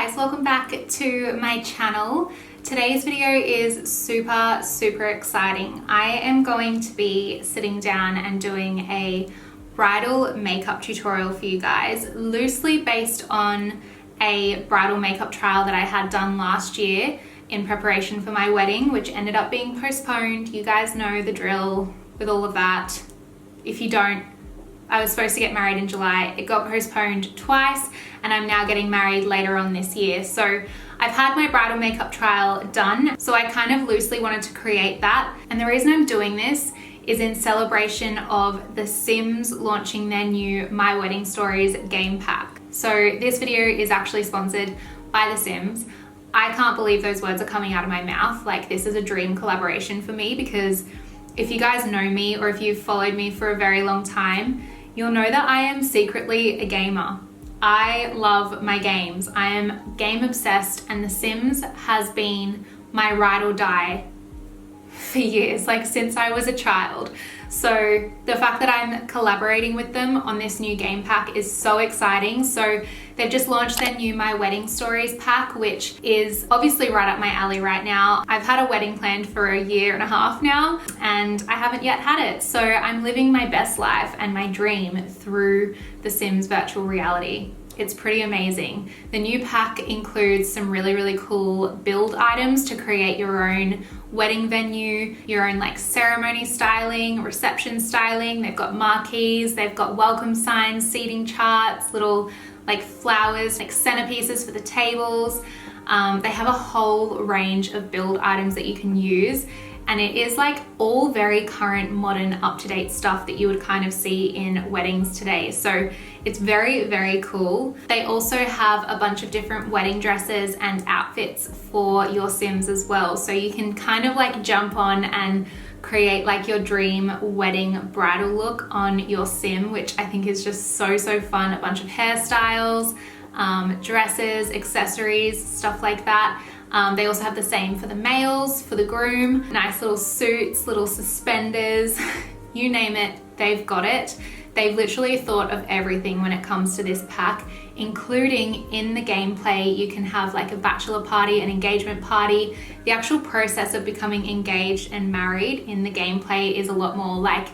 guys, welcome back to my channel. Today's video is super exciting. I am going to be sitting down and doing a bridal makeup tutorial for you guys, loosely based on a bridal makeup trial that I had done last year in preparation for my wedding, which ended up being postponed. You guys know the drill with all of that. If you don't, I was supposed to get married in July. It got postponed twice, and I'm now getting married later on this year. So I've had my bridal makeup trial done, so I kind of loosely wanted to create that. And the reason I'm doing this is in celebration of The Sims launching their new My Wedding Stories game pack. So this video is actually sponsored by The Sims. I can't believe those words are coming out of my mouth. Like, this is a dream collaboration for me, because if you guys know me or if you've followed me for a very long time, you'll know that I am secretly a gamer. I love my games. I am game obsessed, and The Sims has been my ride or die for years, like since I was a child. So the fact that I'm collaborating with them on this new game pack is so exciting. So they've just launched their new My Wedding Stories pack, which is obviously right up my alley right now. I've had a wedding planned for a year and a half now, and I haven't yet had it. So I'm living my best life and my dream through The Sims virtual reality. It's pretty amazing. The new pack includes some really cool build items to create your own wedding venue, your own like ceremony styling, reception styling. They've got marquees, they've got welcome signs, seating charts, little like flowers, like centerpieces for the tables. They have a whole range of build items that you can use. And it is like all very current, modern, up-to-date stuff that you would kind of see in weddings today. So it's very cool. They also have a bunch of different wedding dresses and outfits for your Sims as well. So you can kind of like jump on and create like your dream wedding bridal look on your Sim, which I think is just so fun. A bunch of hairstyles, dresses, accessories, stuff like that. They also have the same for the males, for the groom. Nice little suits, little suspenders, you name it, they've got it. They've literally thought of everything when it comes to this pack, including in the gameplay. You can have like a bachelor party, an engagement party. The actual process of becoming engaged and married in the gameplay is a lot more like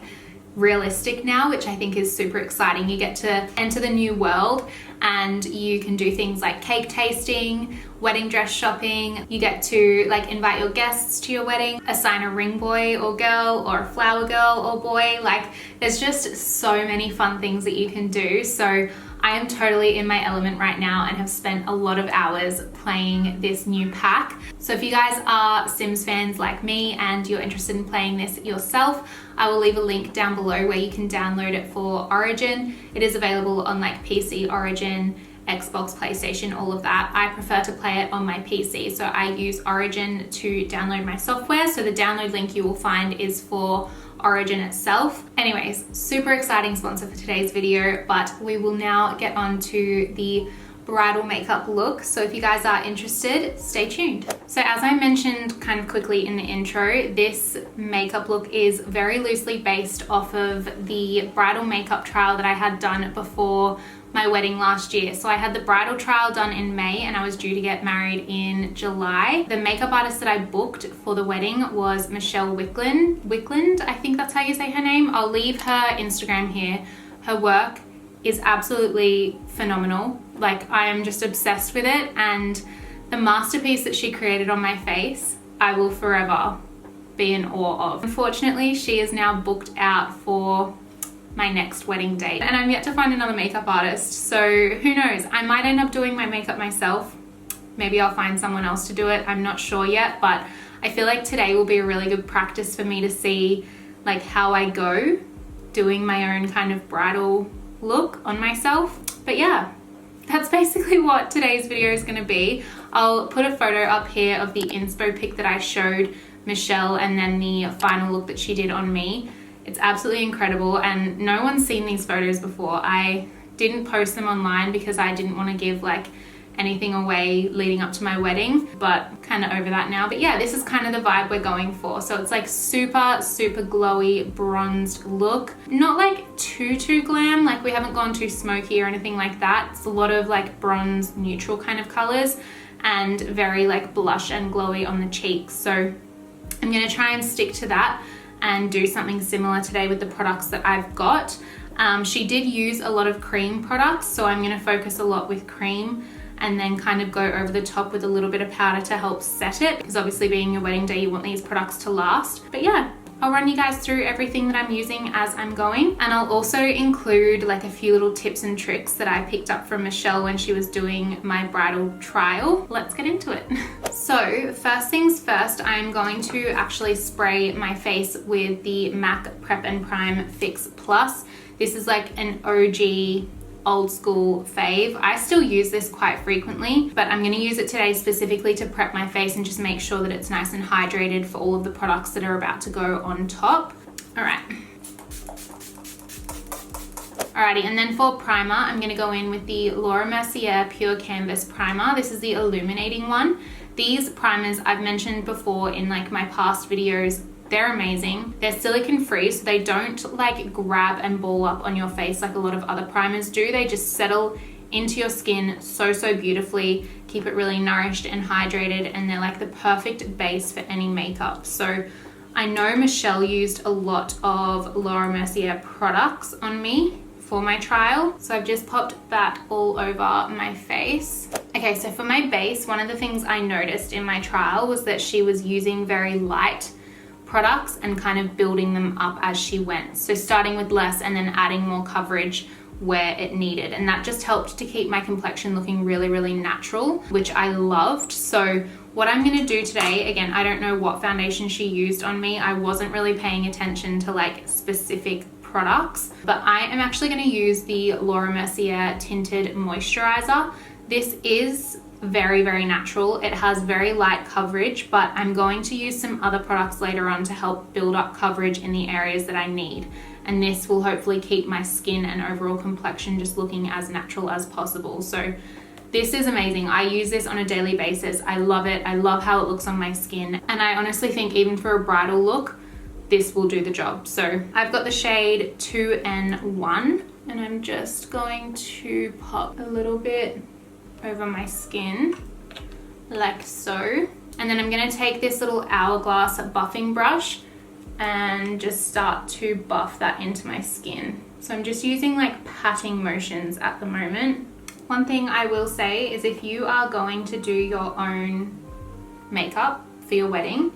realistic now, which I think is super exciting. You get to enter the new world and you can do things like cake tasting, wedding dress shopping. You get to like invite your guests to your wedding, assign a ring boy or girl or a flower girl or boy. Like, there's just so many fun things that you can do. So I am totally in my element right now and have spent a lot of hours playing this new pack. So if you guys are Sims fans like me and you're interested in playing this yourself, I will leave a link down below where you can download it for Origin. It is available on like PC, Origin, Xbox, PlayStation, all of that. I prefer to play it on my PC, so I use Origin to download my software. So the download link you will find is for Origin itself. Anyways, super exciting sponsor for today's video, but we will now get on to the bridal makeup look. So if you guys are interested, stay tuned. So as I mentioned kind of quickly in the intro, this makeup look is very loosely based off of the bridal makeup trial that I had done before my wedding last year. So I had the bridal trial done in May and I was due to get married in July. The makeup artist that I booked for the wedding was Michelle Wickland, I think that's how you say her name. I'll leave her Instagram here. Her work is absolutely phenomenal. Like, I am just obsessed with it, and the masterpiece that she created on my face, I will forever be in awe of. Unfortunately, she is now booked out for my next wedding date, and I'm yet to find another makeup artist. So who knows, I might end up doing my makeup myself. Maybe I'll find someone else to do it. I'm not sure yet, but I feel like today will be a really good practice for me to see like how I go doing my own kind of bridal look on myself. But yeah, that's basically what today's video is going to be. I'll put a photo up here of the inspo pic that I showed Michelle, and then the final look that she did on me. It's absolutely incredible, and no one's seen these photos before. I didn't post them online because I didn't want to give like anything away leading up to my wedding, but kind of over that now. But yeah, this is kind of the vibe we're going for. So it's like super glowy bronzed look, not like too glam, like we haven't gone too smoky or anything like that. It's a lot of like bronze neutral kind of colors and very like blush and glowy on the cheeks. So I'm going to try and stick to that and do something similar today with the products that I've got. She did use a lot of cream products, so I'm going to focus a lot with cream and then kind of go over the top with a little bit of powder to help set it, because obviously being your wedding day, you want these products to last. But yeah, I'll run you guys through everything that I'm using as I'm going, and I'll also include like a few little tips and tricks that I picked up from Michelle when she was doing my bridal trial. Let's get into it. So first things first, I'm going to actually spray my face with the MAC Prep and Prime Fix Plus. This is like an OG old school fave. I still use this quite frequently, but I'm going to use it today specifically to prep my face and just make sure that it's nice and hydrated for all of the products that are about to go on top. Alrighty, and then for primer, I'm going to go in with the Laura Mercier Pure Canvas Primer. This is the illuminating one. These primers I've mentioned before in like my past videos. They're amazing. They're silicone free, so they don't like grab and ball up on your face like a lot of other primers do. They just settle into your skin so beautifully, keep it really nourished and hydrated, and they're like the perfect base for any makeup. So I know Michelle used a lot of Laura Mercier products on me for my trial, so I've just popped that all over my face. Okay, so for my base, one of the things I noticed in my trial was that she was using very light products and kind of building them up as she went. So starting with less and then adding more coverage where it needed. And that just helped to keep my complexion looking really natural, which I loved. So what I'm gonna do today, again, I don't know what foundation she used on me. I wasn't really paying attention to like specific products, but I am actually gonna use the Laura Mercier Tinted Moisturiser. This is very natural. It has very light coverage, but I'm going to use some other products later on to help build up coverage in the areas that I need. And this will hopefully keep my skin and overall complexion just looking as natural as possible. So this is amazing. I use this on a daily basis. I love it. I love how it looks on my skin. And I honestly think even for a bridal look, this will do the job. So I've got the shade 2N1, and I'm just going to pop a little bit over my skin like so, and then I'm going to take this little Hourglass buffing brush and just start to buff that into my skin. So I'm just using like patting motions at the moment. One thing I will say is if you are going to do your own makeup for your wedding,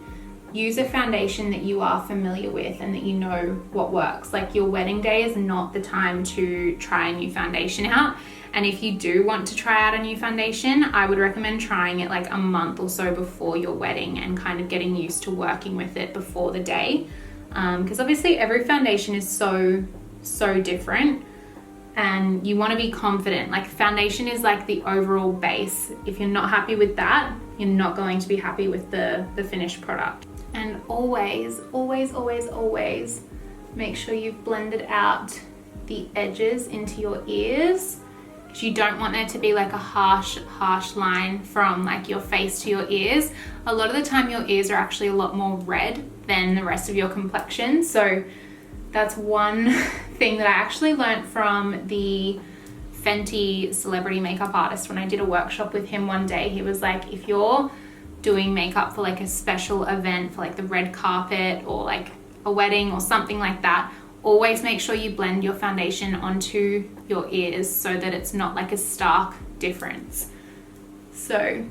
use a foundation that you are familiar with and that you know what works. Like your wedding day is not the time to try a new foundation out. And if you do want to try out a new foundation, I would recommend trying it like a month or so before your wedding and kind of getting used to working with it before the day. Because obviously every foundation is so different, and you want to be confident. Like foundation is like the overall base. If you're not happy with that, you're not going to be happy with the finished product. And always make sure you've blended out the edges into your ears. You don't want there to be like a harsh line from like your face to your ears. A lot of the time your ears are actually a lot more red than the rest of your complexion. So that's one thing that I actually learned from the Fenty celebrity makeup artist when I did a workshop with him one day. He was like, if you're doing makeup for like a special event, for like the red carpet or like a wedding or something like that, always make sure you blend your foundation onto your ears so that it's not like a stark difference. So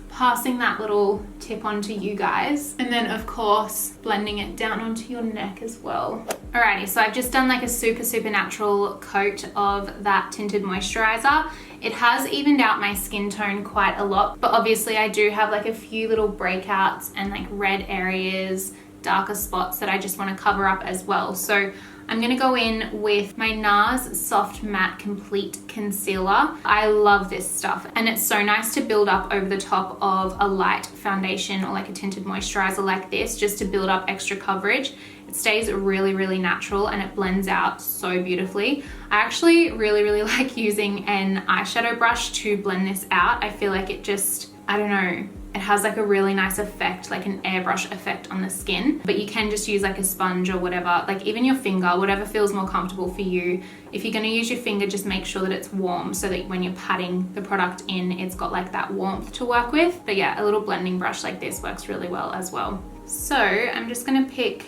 passing that little tip on to you guys, and then of course blending it down onto your neck as well. Alrighty, so I've just done like a super natural coat of that tinted moisturizer. It has evened out my skin tone quite a lot, but obviously I do have like a few little breakouts and like red areas, darker spots that I just want to cover up as well. So I'm going to go in with my NARS Soft Matte Complete Concealer. I love this stuff, and it's so nice to build up over the top of a light foundation or like a tinted moisturizer like this, just to build up extra coverage. It stays really, really natural and it blends out so beautifully. I actually really, really like using an eyeshadow brush to blend this out. I feel like it just, I don't know, it has like a really nice effect, like an airbrush effect on the skin. But you can just use like a sponge or whatever, like even your finger, whatever feels more comfortable for you. If you're gonna use your finger, just make sure that it's warm so that when you're patting the product in, it's got like that warmth to work with. But yeah, a little blending brush like this works really well as well. So I'm just gonna pick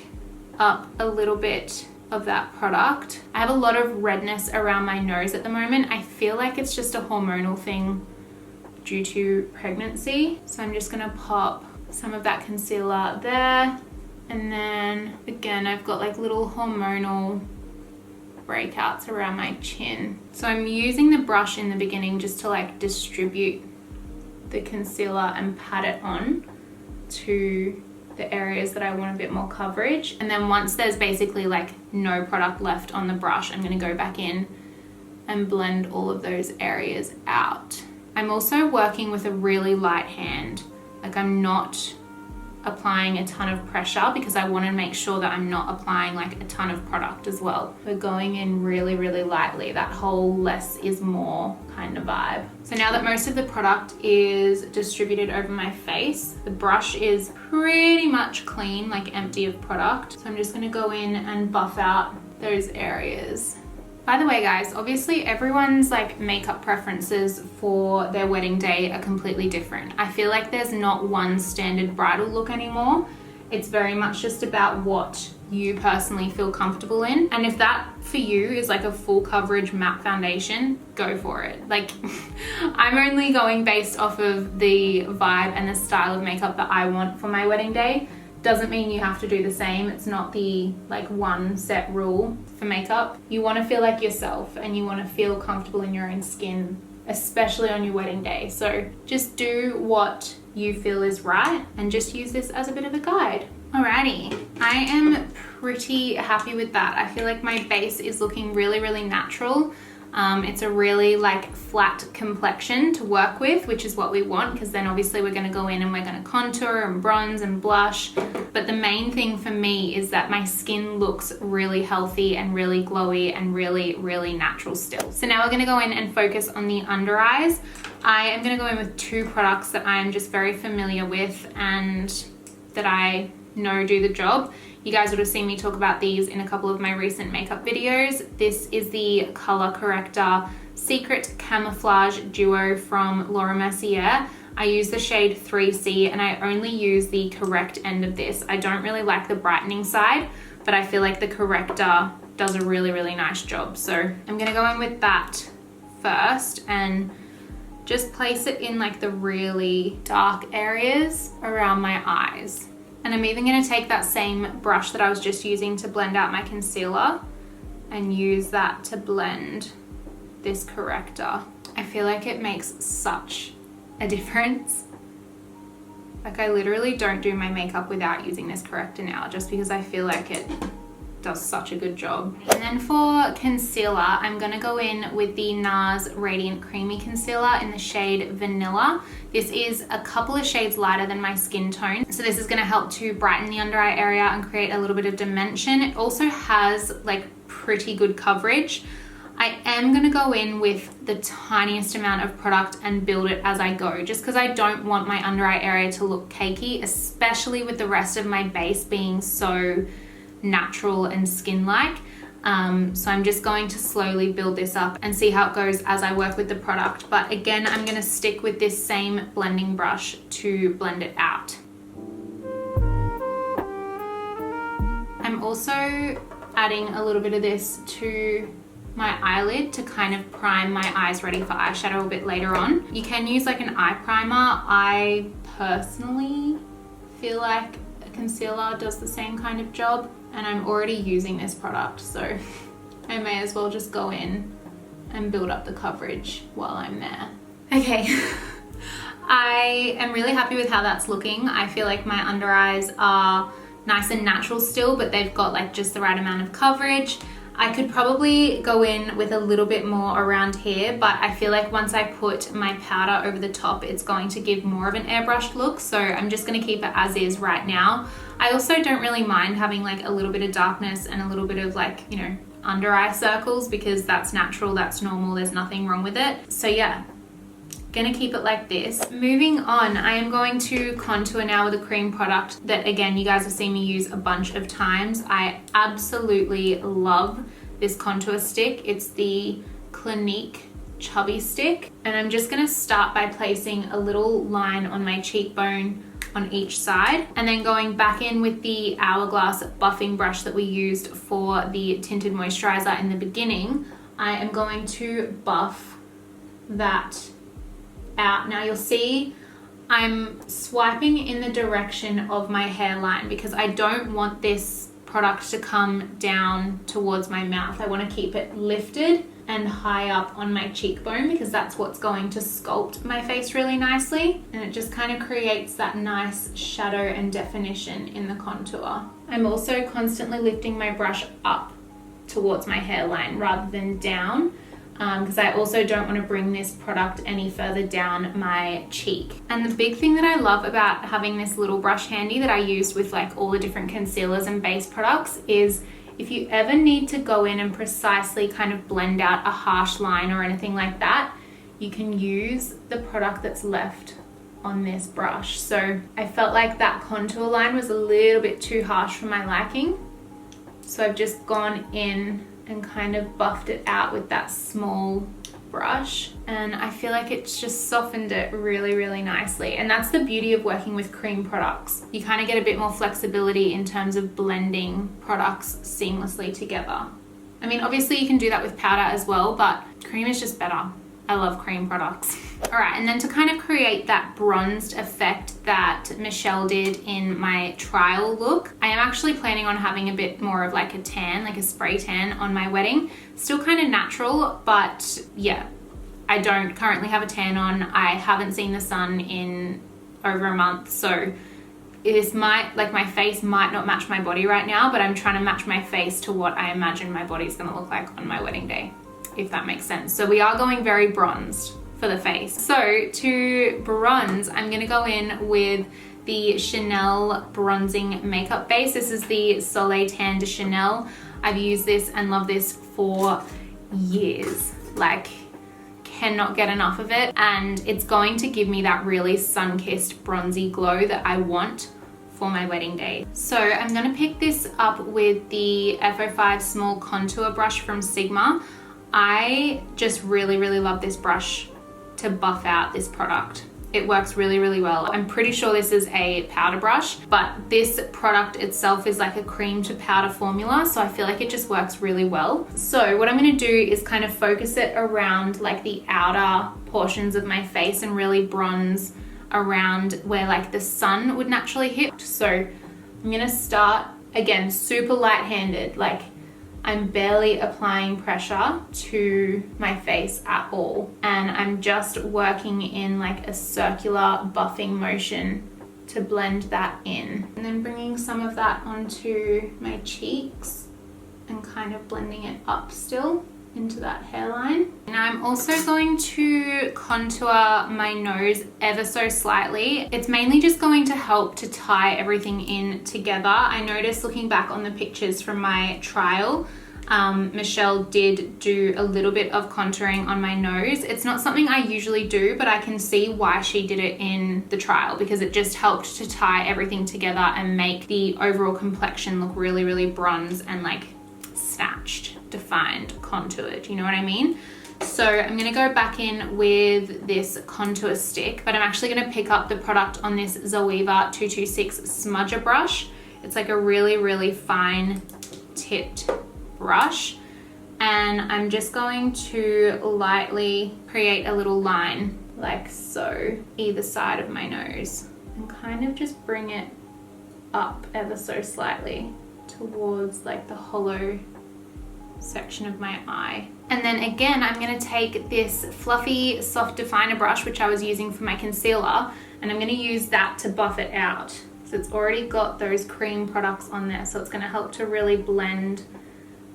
up a little bit of that product. I have a lot of redness around my nose at the moment. I feel like it's just a hormonal thing due to pregnancy. So I'm just gonna pop some of that concealer there. And then again, I've got like little hormonal breakouts around my chin. So I'm using the brush in the beginning just to like distribute the concealer and pat it on to the areas that I want a bit more coverage. And then once there's basically like no product left on the brush, I'm gonna go back in and blend all of those areas out. I'm also working with a really light hand. Like I'm not applying a ton of pressure because I want to make sure that I'm not applying like a ton of product as well. We're going in really, really lightly, that whole less is more kind of vibe. So now that most of the product is distributed over my face, the brush is pretty much clean, like empty of product. So I'm just going to go in and buff out those areas. By the way, guys, obviously everyone's like makeup preferences for their wedding day are completely different. I feel like there's not one standard bridal look anymore. It's very much just about what you personally feel comfortable in. And if that for you is like a full coverage matte foundation, go for it. Like I'm only going based off of the vibe and the style of makeup that I want for my wedding day. Doesn't mean you have to do the same. It's not the like one set rule for makeup. You want to feel like yourself and you want to feel comfortable in your own skin, especially on your wedding day. So just do what you feel is right and just use this as a bit of a guide. Alrighty, I am pretty happy with that. I feel like my base is looking really, really natural. It's a really like flat complexion to work with, which is what we want, because then obviously we're going to go in and we're going to contour and bronze and blush. But the main thing for me is that my skin looks really healthy and really glowy and really, really natural still. So now we're going to go in and focus on the under eyes. I am going to go in with two products that I'm just very familiar with and that I know do the job. You guys would have seen me talk about these in a couple of my recent makeup videos. This is the Color Corrector Secret Camouflage Duo from Laura Mercier. I use the shade 3C and I only use the correct end of this. I don't really like the brightening side, but I feel like the corrector does a really, really nice job. So I'm gonna go in with that first and just place it in like the really dark areas around my eyes. And I'm even gonna take that same brush that I was just using to blend out my concealer and use that to blend this corrector. I feel like it makes such a difference. Like I literally don't do my makeup without using this corrector now, just because I feel like it does such a good job. And then for concealer, I'm gonna go in with the NARS Radiant Creamy Concealer in the shade Vanilla. This is a couple of shades lighter than my skin tone. So this is gonna help to brighten the under eye area and create a little bit of dimension. It also has like pretty good coverage. I am gonna go in with the tiniest amount of product and build it as I go, just because I don't want my under eye area to look cakey, especially with the rest of my base being so natural and skin-like. So I'm just going to slowly build this up and see how it goes as I work with the product. But again, I'm going to stick with this same blending brush to blend it out. I'm also adding a little bit of this to my eyelid to kind of prime my eyes ready for eyeshadow a bit later on. You can use like an eye primer. I personally feel like a concealer does the same kind of job. And I'm already using this product, so I may as well just go in and build up the coverage while I'm there. Okay, I am really happy with how that's looking. I feel like my under eyes are nice and natural still, but they've got like just the right amount of coverage. I could probably go in with a little bit more around here, but I feel like once I put my powder over the top, it's going to give more of an airbrushed look. So I'm just going to keep it as is right now. I also don't really mind having like a little bit of darkness and a little bit of like, you know, under eye circles, because that's natural, that's normal, there's nothing wrong with it. So yeah, gonna keep it like this. Moving on, I am going to contour now with a cream product that, again, you guys have seen me use a bunch of times. I absolutely love this contour stick. It's the Clinique Chubby stick, and I'm just gonna start by placing a little line on my cheekbone on each side, and then going back in with the Hourglass buffing brush that we used for the tinted moisturizer in the beginning. I am going to buff that out. Now you'll see I'm swiping in the direction of my hairline because I don't want this product to come down towards my mouth. I want to keep it lifted and high up on my cheekbone because that's what's going to sculpt my face really nicely, and it just kind of creates that nice shadow and definition in the contour. I'm also constantly lifting my brush up towards my hairline rather than down, because I also don't want to bring this product any further down my cheek. And the big thing that I love about having this little brush handy that I used with like all the different concealers and base products is if you ever need to go in and precisely kind of blend out a harsh line or anything like that, you can use the product that's left on this brush. So I felt like that contour line was a little bit too harsh for my liking. So I've just gone in and kind of buffed it out with that small brush, and I feel like it's just softened it really, really nicely. And that's the beauty of working with cream products. You kind of get a bit more flexibility in terms of blending products seamlessly together. I mean, obviously you can do that with powder as well, but cream is just better. I love cream products. All right, and then to kind of create that bronzed effect that Michelle did in my trial look, I am actually planning on having a bit more of like a tan, like a spray tan on my wedding. Still kind of natural, but yeah, I don't currently have a tan on. I haven't seen the sun in over a month, so this might, like, my face might not match my body right now, but I'm trying to match my face to what I imagine my body's gonna look like on my wedding day, if that makes sense. So we are going very bronzed for the face. So to bronze, I'm gonna go in with the Chanel bronzing makeup base. This is the Soleil Tan de Chanel. I've used this and love this for years. Like, cannot get enough of it. And it's going to give me that really sun-kissed bronzy glow that I want for my wedding day. So I'm gonna pick this up with the F05 small contour brush from Sigma. I just really, really love this brush to buff out this product. It works really, really well. I'm pretty sure this is a powder brush, but this product itself is like a cream to powder formula, so I feel like it just works really well. So what I'm gonna do is kind of focus it around like the outer portions of my face and really bronze around where like the sun would naturally hit. So I'm gonna start, again, super light-handed, like I'm barely applying pressure to my face at all. And I'm just working in like a circular buffing motion to blend that in. And then bringing some of that onto my cheeks and kind of blending it up still into that hairline. And I'm also going to contour my nose ever so slightly. It's mainly just going to help to tie everything in together. I noticed looking back on the pictures from my trial, Michelle did do a little bit of contouring on my nose. It's not something I usually do, but I can see why she did it in the trial because it just helped to tie everything together and make the overall complexion look really, really bronze and like snatched, defined, contoured, you know what I mean? So I'm gonna go back in with this contour stick, but I'm actually gonna pick up the product on this Zoeva 226 smudger brush. It's like a really, really fine tipped brush, and I'm just going to lightly create a little line like so either side of my nose and kind of just bring it up ever so slightly towards like the hollow section of my eye. And then again, I'm going to take this fluffy soft definer brush, which I was using for my concealer, and I'm going to use that to buff it out. So it's already got those cream products on there, so it's going to help to really blend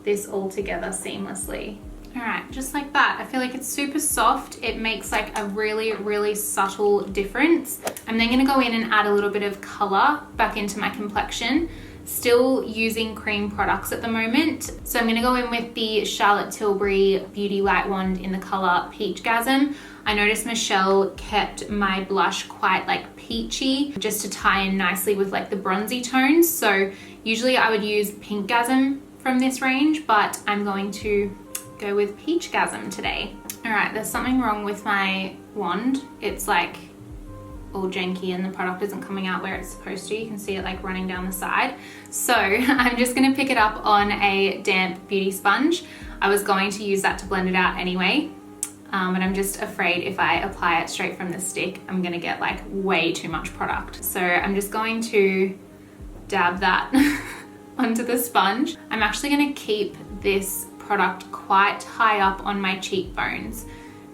this all together seamlessly. All right, just like that. I feel like it's super soft. It makes like a really, really subtle difference. I'm then gonna go in and add a little bit of color back into my complexion. Still using cream products at the moment. So I'm gonna go in with the Charlotte Tilbury Beauty Light Wand in the color Peachgasm. I noticed Michelle kept my blush quite like peachy, just to tie in nicely with like the bronzy tones. So usually I would use Pinkgasm from this range, but I'm going to go with Peachgasm today. All right, there's something wrong with my wand. It's like all janky and the product isn't coming out where it's supposed to. You can see it like running down the side. So I'm just gonna pick it up on a damp beauty sponge. I was going to use that to blend it out anyway, but I'm just afraid if I apply it straight from the stick, I'm gonna get like way too much product. So I'm just going to dab that onto the sponge. I'm actually gonna keep this product quite high up on my cheekbones,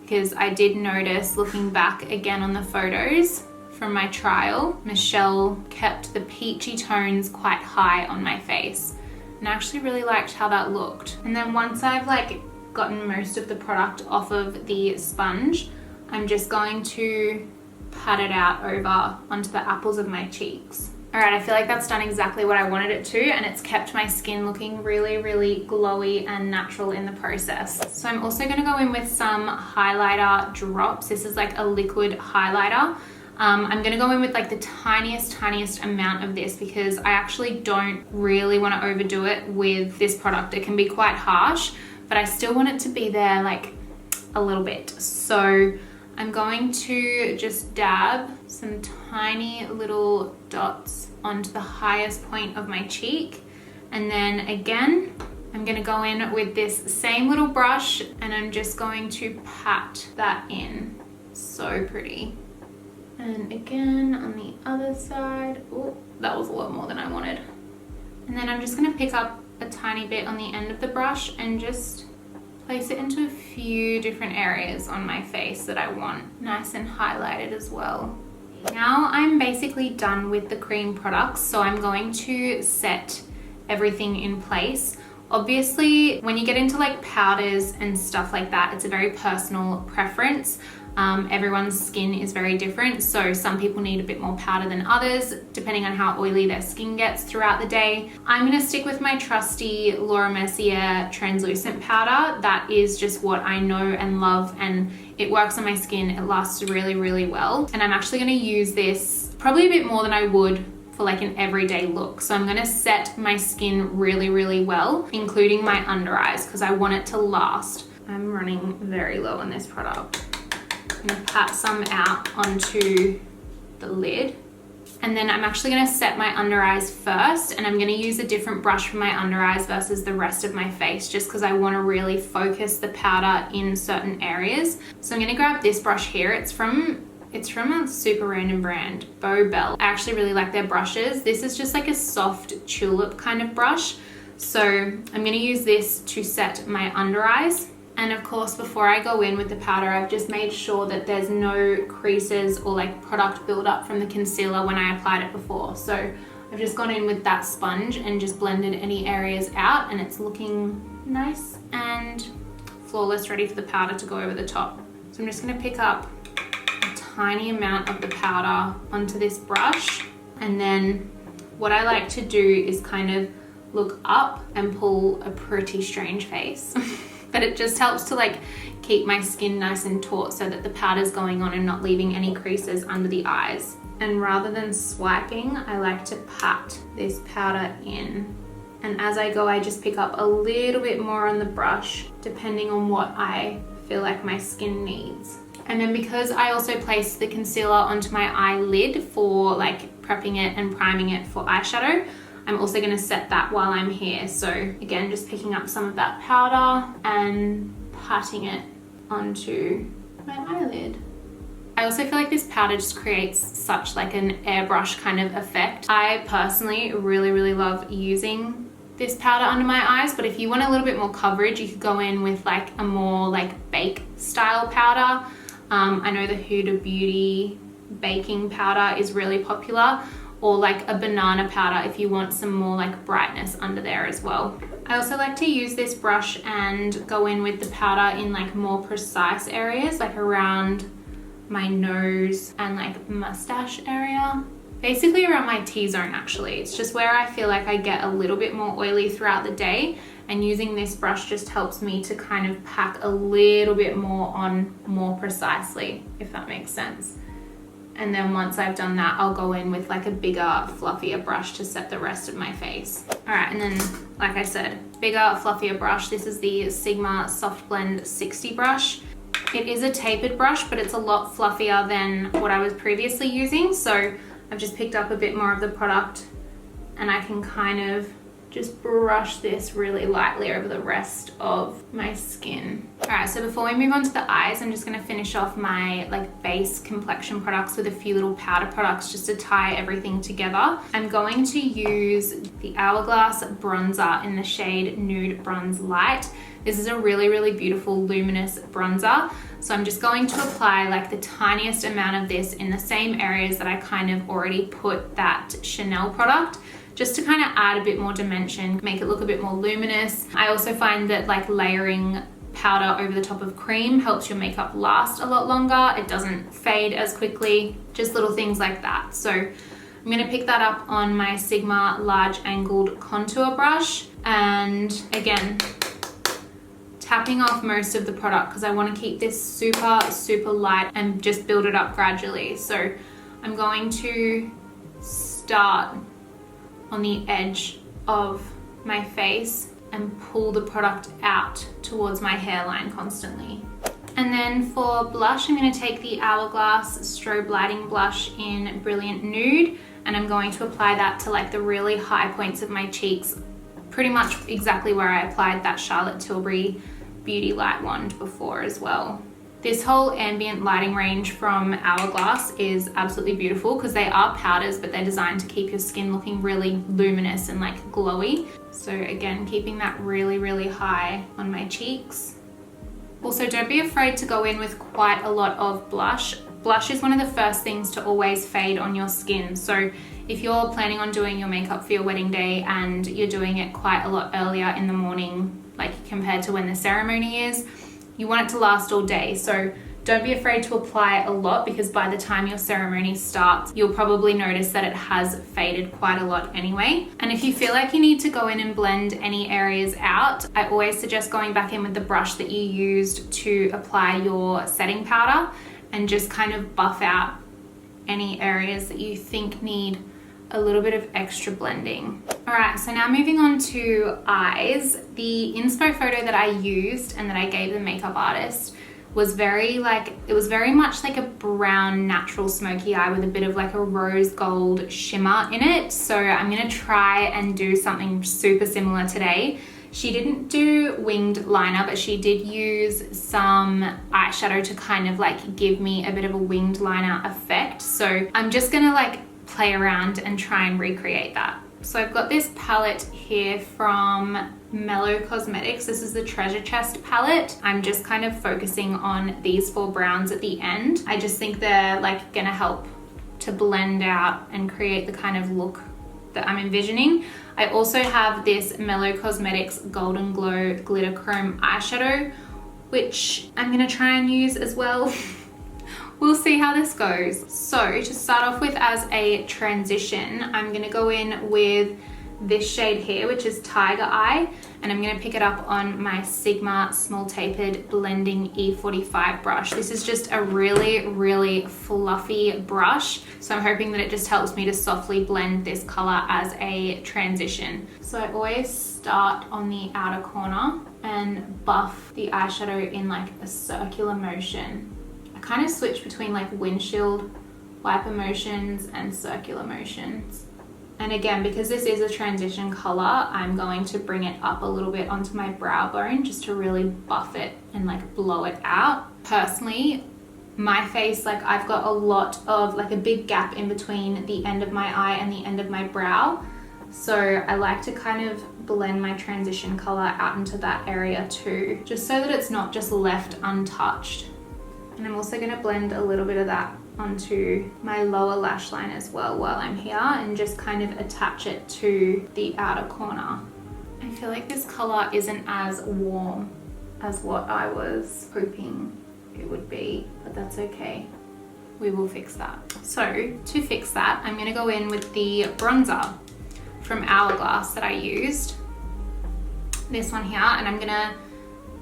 because I did notice looking back again on the photos from my trial, Michelle kept the peachy tones quite high on my face, and I actually really liked how that looked. And then once I've like gotten most of the product off of the sponge, I'm just going to pat it out over onto the apples of my cheeks. All right, I feel like that's done exactly what I wanted it to, and it's kept my skin looking really, really glowy and natural in the process. So I'm also gonna go in with some highlighter drops. This is like a liquid highlighter. I'm gonna go in with like the tiniest amount of this, because I actually don't really wanna overdo it with this product. It can be quite harsh, but I still want it to be there like a little bit. So I'm going to just dab some tiny little dots onto the highest point of my cheek. And then again, I'm gonna go in with this same little brush, and I'm just going to pat that in. So pretty. And again, on the other side. Oh, that was a lot more than I wanted. And then I'm just gonna pick up a tiny bit on the end of the brush and just place it into a few different areas on my face that I want nice and highlighted as well. Now I'm basically done with the cream products, so I'm going to set everything in place. Obviously, when you get into like powders and stuff like that, it's a very personal preference. Everyone's skin is very different, so some people need a bit more powder than others, depending on how oily their skin gets throughout the day. I'm gonna stick with my trusty Laura Mercier translucent powder. That is just what I know and love, and it works on my skin. It lasts really, really well. And I'm actually gonna use this probably a bit more than I would for like an everyday look. So I'm gonna set my skin really, really well, including my under eyes, because I want it to last. I'm running very low on this product. I'm gonna pat some out onto the lid. And then I'm actually gonna set my under eyes first, and I'm gonna use a different brush for my under eyes versus the rest of my face, just because I wanna really focus the powder in certain areas. So I'm gonna grab this brush here. It's from a super random brand, Bell. I actually really like their brushes. This is just like a soft tulip kind of brush. So I'm gonna use this to set my under eyes. And of course, before I go in with the powder, I've just made sure that there's no creases or like product buildup from the concealer when I applied it before. So I've just gone in with that sponge and just blended any areas out, and it's looking nice and flawless, ready for the powder to go over the top. So I'm just gonna pick up a tiny amount of the powder onto this brush. And then what I like to do is kind of look up and pull a pretty strange face. But it just helps to like keep my skin nice and taut so that the powder's going on and not leaving any creases under the eyes. And rather than swiping, I like to pat this powder in. And as I go, I just pick up a little bit more on the brush, depending on what I feel like my skin needs. And then because I also placed the concealer onto my eyelid for like prepping it and priming it for eyeshadow, I'm also gonna set that while I'm here. So again, just picking up some of that powder and patting it onto my eyelid. I also feel like this powder just creates such like an airbrush kind of effect. I personally really, really love using this powder under my eyes, but if you want a little bit more coverage, you could go in with like a more like bake style powder. I know the Huda Beauty baking powder is really popular. or like a banana powder if you want some more like brightness under there as well. I also like to use this brush and go in with the powder in like more precise areas, like around my nose and like mustache area. Basically around my T-zone actually. It's just where I feel like I get a little bit more oily throughout the day, and using this brush just helps me to kind of pack a little bit more on more precisely, if that makes sense. And then once I've done that, I'll go in with like a bigger, fluffier brush to set the rest of my face. All right, and then like I said, bigger, fluffier brush. This is the Sigma Soft Blend 60 brush. It is a tapered brush, but it's a lot fluffier than what I was previously using. So I've just picked up a bit more of the product and I can kind of just brush this really lightly over the rest of my skin. All right, so before we move on to the eyes, I'm just gonna finish off my like base complexion products with a few little powder products just to tie everything together. I'm going to use the Hourglass bronzer in the shade Nude Bronze Light. This is a really, really beautiful luminous bronzer. So I'm just going to apply like the tiniest amount of this in the same areas that I kind of already put that Chanel product, just to kind of add a bit more dimension, make it look a bit more luminous. I also find that like layering powder over the top of cream helps your makeup last a lot longer. It doesn't fade as quickly, just little things like that. So I'm gonna pick that up on my Sigma large angled contour brush, and again, tapping off most of the product because I want to keep this super, super light and just build it up gradually. So I'm going to start on the edge of my face and pull the product out towards my hairline constantly. And then for blush, I'm going to take the Hourglass Strobe Lighting Blush in Brilliant Nude, and I'm going to apply that to like the really high points of my cheeks, pretty much exactly where I applied that Charlotte Tilbury Beauty Light Wand before as well. This whole ambient lighting range from Hourglass is absolutely beautiful because they are powders, but they're designed to keep your skin looking really luminous and like glowy. So again, keeping that really, really high on my cheeks. Also, don't be afraid to go in with quite a lot of blush. Blush is one of the first things to always fade on your skin. So if you're planning on doing your makeup for your wedding day and you're doing it quite a lot earlier in the morning, like compared to when the ceremony is, you want it to last all day. So don't be afraid to apply a lot, because by the time your ceremony starts, you'll probably notice that it has faded quite a lot anyway. And if you feel like you need to go in and blend any areas out, I always suggest going back in with the brush that you used to apply your setting powder and just kind of buff out any areas that you think need a little bit of extra blending. All right, so now moving on to eyes. The inspo photo that I used and that I gave the makeup artist was very much like a brown natural smoky eye with a bit of like a rose gold shimmer in it. So I'm gonna try and do something super similar today. She didn't do winged liner, but she did use some eyeshadow to kind of like give me a bit of a winged liner effect. So I'm just gonna like play around and try and recreate that. So I've got this palette here from Mellow Cosmetics. This is the Treasure Chest palette. I'm just kind of focusing on these 4 browns at the end. I just think they're like gonna help to blend out and create the kind of look that I'm envisioning. I also have this Mellow Cosmetics Golden Glow Glitter Chrome eyeshadow, which I'm gonna try and use as well. We'll see how this goes. So to start off with as a transition, I'm gonna go in with this shade here, which is Tiger Eye, and I'm gonna pick it up on my Sigma Small Tapered Blending E45 brush. This is just a really, really fluffy brush, so I'm hoping that it just helps me to softly blend this color as a transition. So I always start on the outer corner and buff the eyeshadow in like a circular motion. Kind of switch between like windshield wiper motions and circular motions. And again, because this is a transition color, I'm going to bring it up a little bit onto my brow bone just to really buff it and like blow it out. Personally, my face, like I've got a lot of like a big gap in between the end of my eye and the end of my brow. So I like to kind of blend my transition color out into that area too, just so that it's not just left untouched. And I'm also going to blend a little bit of that onto my lower lash line as well while I'm here, and just kind of attach it to the outer corner. I feel like this color isn't as warm as what I was hoping it would be, but that's okay. We will fix that. So to fix that, I'm gonna go in with the bronzer from Hourglass that I used. This one here, and I'm gonna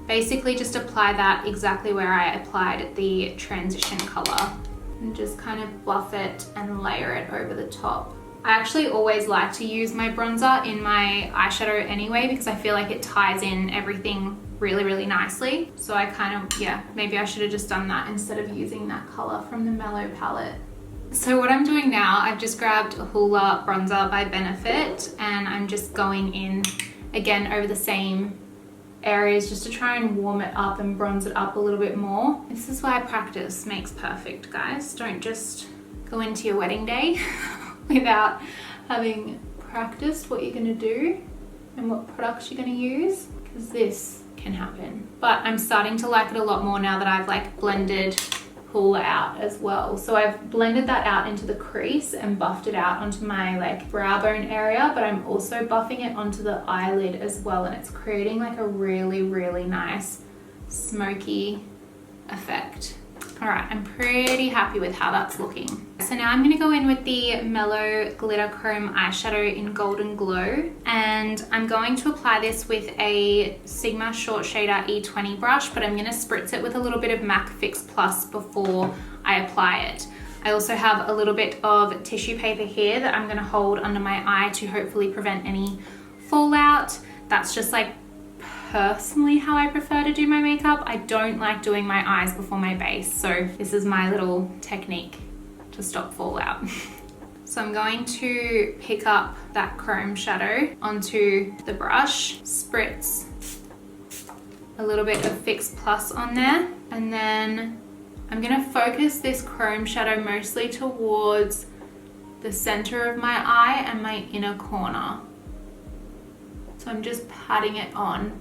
basically just apply that exactly where I applied the transition color, and just kind of buff it and layer it over the top. I actually always like to use my bronzer in my eyeshadow anyway, because I feel like it ties in everything really, really nicely. So I kind of, yeah, maybe I should have just done that instead of using that color from the Mellow palette. So what I'm doing now, I've just grabbed Hoola bronzer by Benefit, and I'm just going in again over the same areas just to try and warm it up and bronze it up a little bit more. This is why practice makes perfect, guys. Don't just go into your wedding day without having practiced what you're gonna do and what products you're gonna use, because this can happen. But I'm starting to like it a lot more now that I've like blended Hoola out as well. So I've blended that out into the crease and buffed it out onto my like brow bone area, but I'm also buffing it onto the eyelid as well, and it's creating like a really, really nice smoky effect. All right, I'm pretty happy with how that's looking. So now I'm gonna go in with the Mellow Glitter Chrome eyeshadow in Golden Glow, and I'm going to apply this with a Sigma Short Shader E20 brush, but I'm gonna spritz it with a little bit of MAC Fix Plus before I apply it. I also have a little bit of tissue paper here that I'm gonna hold under my eye to hopefully prevent any fallout. That's just like personally how I prefer to do my makeup. I don't like doing my eyes before my base, so this is my little technique to stop fallout. So I'm going to pick up that chrome shadow onto the brush, spritz a little bit of Fix Plus on there, and then I'm gonna focus this chrome shadow mostly towards the center of my eye and my inner corner. So I'm just patting it on.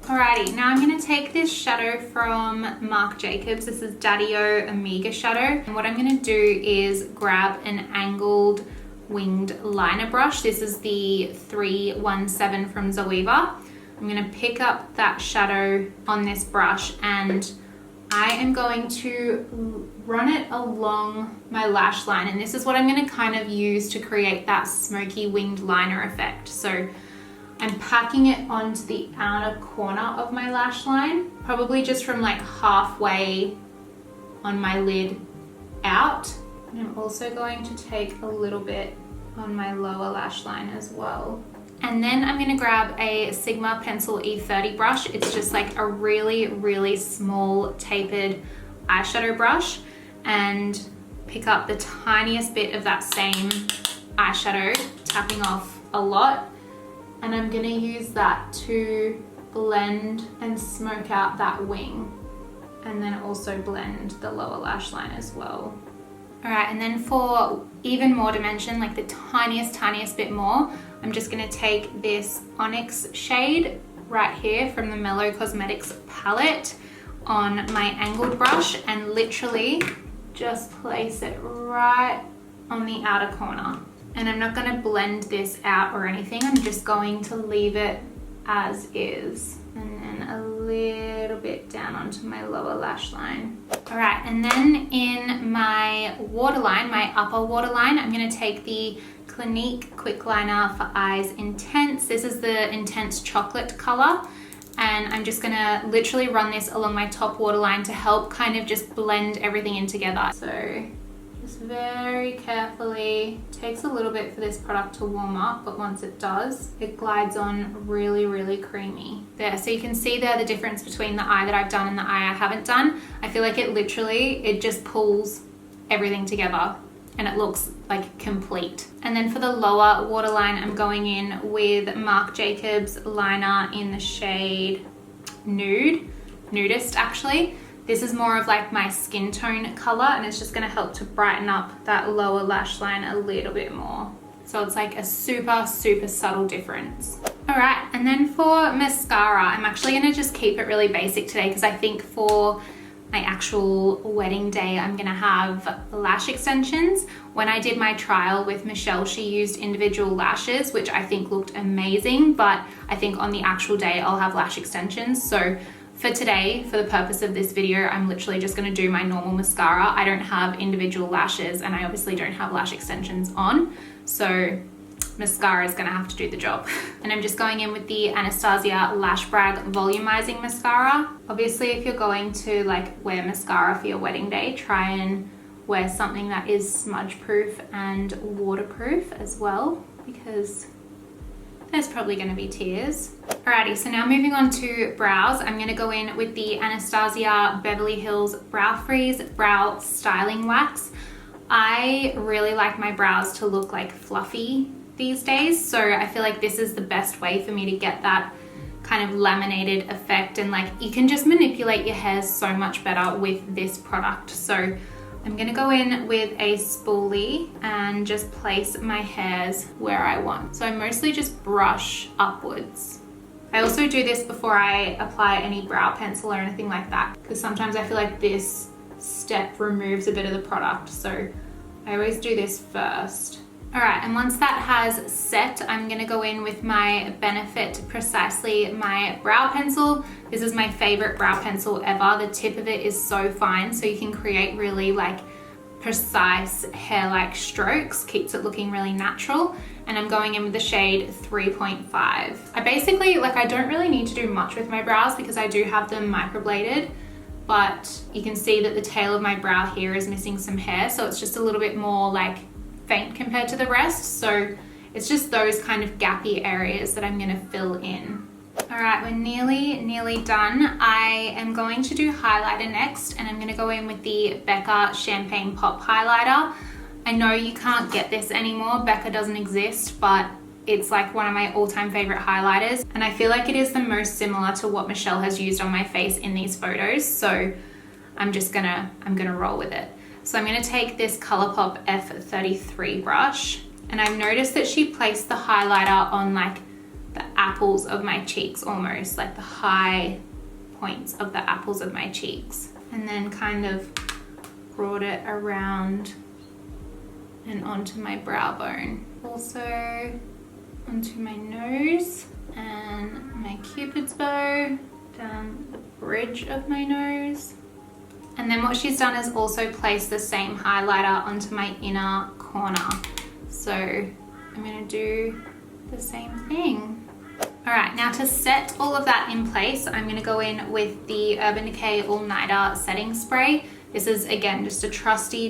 Alrighty, now I'm gonna take this shadow from Marc Jacobs. This is Daddy-O Amiga shadow. And what I'm gonna do is grab an angled winged liner brush. This is the 317 from Zoeva. I'm gonna pick up that shadow on this brush, and I am going to run it along my lash line. And this is what I'm gonna kind of use to create that smoky winged liner effect. So I'm packing it onto the outer corner of my lash line, probably just from like halfway on my lid out. And I'm also going to take a little bit on my lower lash line as well. And then I'm gonna grab a Sigma Pencil E30 brush. It's just like a really, really small tapered eyeshadow brush, and pick up the tiniest bit of that same eyeshadow, tapping off a lot. And I'm gonna use that to blend and smoke out that wing, and then also blend the lower lash line as well. All right, and then for even more dimension, like the tiniest bit more, I'm just gonna take this Onyx shade right here from the Mellow Cosmetics palette on my angled brush, and literally just place it right on the outer corner. And I'm not gonna blend this out or anything. I'm just going to leave it as is. And then a little bit down onto my lower lash line. All right, and then in my waterline, my upper waterline, I'm gonna take the Clinique Quick Liner for Eyes Intense. This is the Intense Chocolate color. And I'm just gonna literally run this along my top waterline to help kind of just blend everything in together. So just very carefully, takes a little bit for this product to warm up, but once it does, it glides on really, really creamy. There, so you can see there the difference between the eye that I've done and the eye I haven't done. I feel like it just pulls everything together and it looks like complete. And then for the lower waterline, I'm going in with Marc Jacobs liner in the shade Nude, Nudist actually. This is more of like my skin tone color, and it's just gonna help to brighten up that lower lash line a little bit more. So it's like a super, super subtle difference. All right, and then for mascara, I'm actually gonna just keep it really basic today, because I think for my actual wedding day, I'm gonna have lash extensions. When I did my trial with Michelle, she used individual lashes, which I think looked amazing, but I think on the actual day I'll have lash extensions. So for today, for the purpose of this video, I'm literally just gonna do my normal mascara. I don't have individual lashes and I obviously don't have lash extensions on. So mascara is gonna have to do the job. And I'm just going in with the Anastasia Lash Brag Volumizing Mascara. Obviously, if you're going to like wear mascara for your wedding day, try and wear something that is smudge proof and waterproof as well, because there's probably gonna be tears. Alrighty, so now moving on to brows, I'm gonna go in with the Anastasia Beverly Hills Brow Freeze Brow Styling Wax. I really like my brows to look like fluffy these days, so I feel like this is the best way for me to get that kind of laminated effect, and like you can just manipulate your hairs so much better with this product. So I'm gonna go in with a spoolie and just place my hairs where I want. So I mostly just brush upwards. I also do this before I apply any brow pencil or anything like that, because sometimes I feel like this step removes a bit of the product, so I always do this first. All right, and once that has set, I'm gonna go in with my Benefit Precisely My Brow Pencil. This is my favorite brow pencil ever. The tip of it is so fine, so you can create really like precise hair-like strokes, keeps it looking really natural. And I'm going in with the shade 3.5. I basically, like, I don't really need to do much with my brows because I do have them microbladed, but you can see that the tail of my brow here is missing some hair, so it's just a little bit more like faint compared to the rest. So it's just those kind of gappy areas that I'm gonna fill in. All right, we're nearly done. I am going to do highlighter next, and I'm gonna go in with the Becca Champagne Pop Highlighter. I know you can't get this anymore, Becca doesn't exist, but it's like one of my all-time favorite highlighters, and I feel like it is the most similar to what Michelle has used on my face in these photos, so I'm gonna roll with it. So I'm gonna take this ColourPop F33 brush, and I've noticed that she placed the highlighter on like the apples of my cheeks almost, like the high points of the apples of my cheeks, and then kind of brought it around and onto my brow bone. Also onto my nose and my Cupid's bow, down the bridge of my nose. And then what she's done is also place the same highlighter onto my inner corner. So I'm gonna do the same thing. All right, now to set all of that in place, I'm gonna go in with the Urban Decay All Nighter Setting Spray. This is, again, just a trusty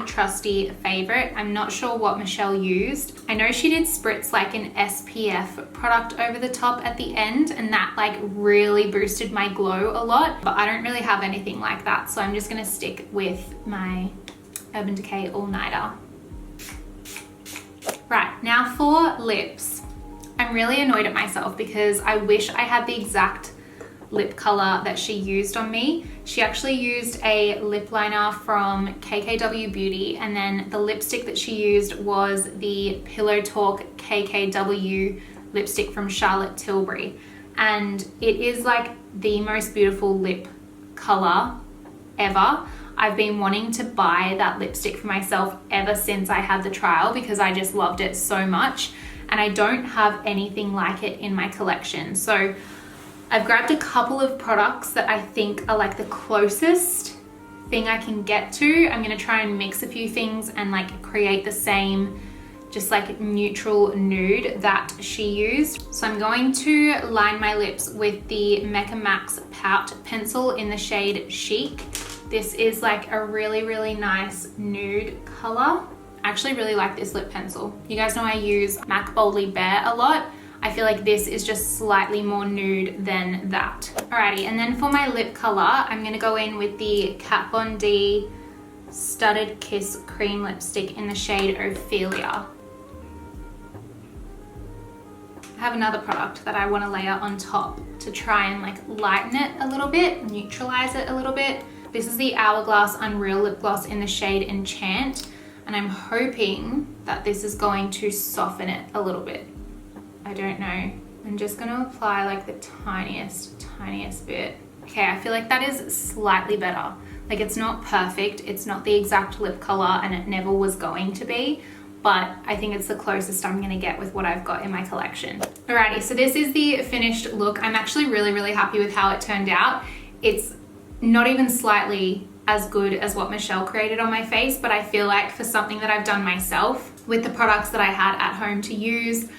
favorite. I'm not sure what Michelle used. I know she did spritz like an SPF product over the top at the end, and that like really boosted my glow a lot, but I don't really have anything like that. So I'm just gonna stick with my Urban Decay All Nighter. Right, now for lips. I'm really annoyed at myself because I wish I had the exact lip color that she used on me. She actually used a lip liner from KKW Beauty, and then the lipstick that she used was the Pillow Talk KKW lipstick from Charlotte Tilbury, and it is like the most beautiful lip color ever. I've been wanting to buy that lipstick for myself ever since I had the trial because I just loved it so much, and I don't have anything like it in my collection. So I've grabbed a couple of products that I think are like the closest thing I can get to. I'm gonna try and mix a few things and like create the same just like neutral nude that she used. So I'm going to line my lips with the Mecca Max Pout Pencil in the shade Chic. This is like a really nice nude color. I actually really like this lip pencil. You guys know I use MAC Boldly Bare a lot. I feel like this is just slightly more nude than that. Alrighty, and then for my lip color, I'm gonna go in with the Kat Von D Studded Kiss Cream Lipstick in the shade Ophelia. I have another product that I wanna layer on top to try and like lighten it a little bit, neutralize it a little bit. This is the Hourglass Unreal Lip Gloss in the shade Enchant, and I'm hoping that this is going to soften it a little bit. I don't know. I'm just gonna apply like the tiniest bit. Okay, I feel like that is slightly better. Like, it's not perfect, it's not the exact lip color, and it never was going to be, but I think it's the closest I'm gonna get with what I've got in my collection. Alrighty, so this is the finished look. I'm actually really happy with how it turned out. It's not even slightly as good as what Michelle created on my face, but I feel like for something that I've done myself with the products that I had at home to use,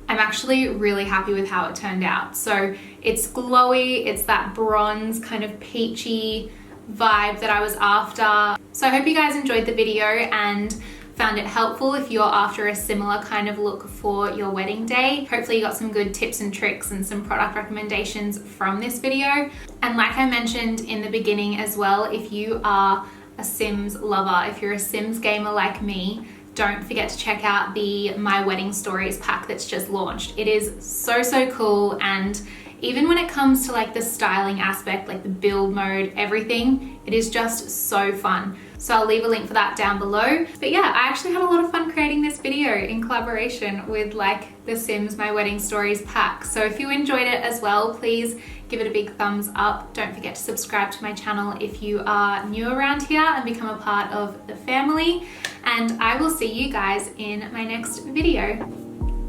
I'm actually really happy with how it turned out. So it's glowy, it's that bronze kind of peachy vibe that I was after. So I hope you guys enjoyed the video and found it helpful if you're after a similar kind of look for your wedding day. Hopefully you got some good tips and tricks and some product recommendations from this video. And like I mentioned in the beginning as well, if you are a Sims lover, if you're a Sims gamer like me, don't forget to check out the My Wedding Stories pack that's just launched. It is so cool, and even when it comes to like the styling aspect, like the build mode, everything, it is just so fun. So I'll leave a link for that down below. But yeah, I actually had a lot of fun creating this video in collaboration with like the Sims My Wedding Stories pack. So if you enjoyed it as well, please give it a big thumbs up. Don't forget to subscribe to my channel if you are new around here and become a part of the family. And I will see you guys in my next video.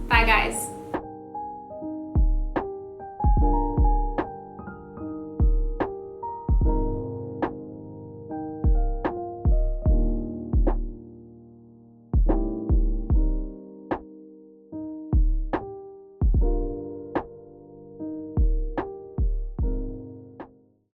Bye guys.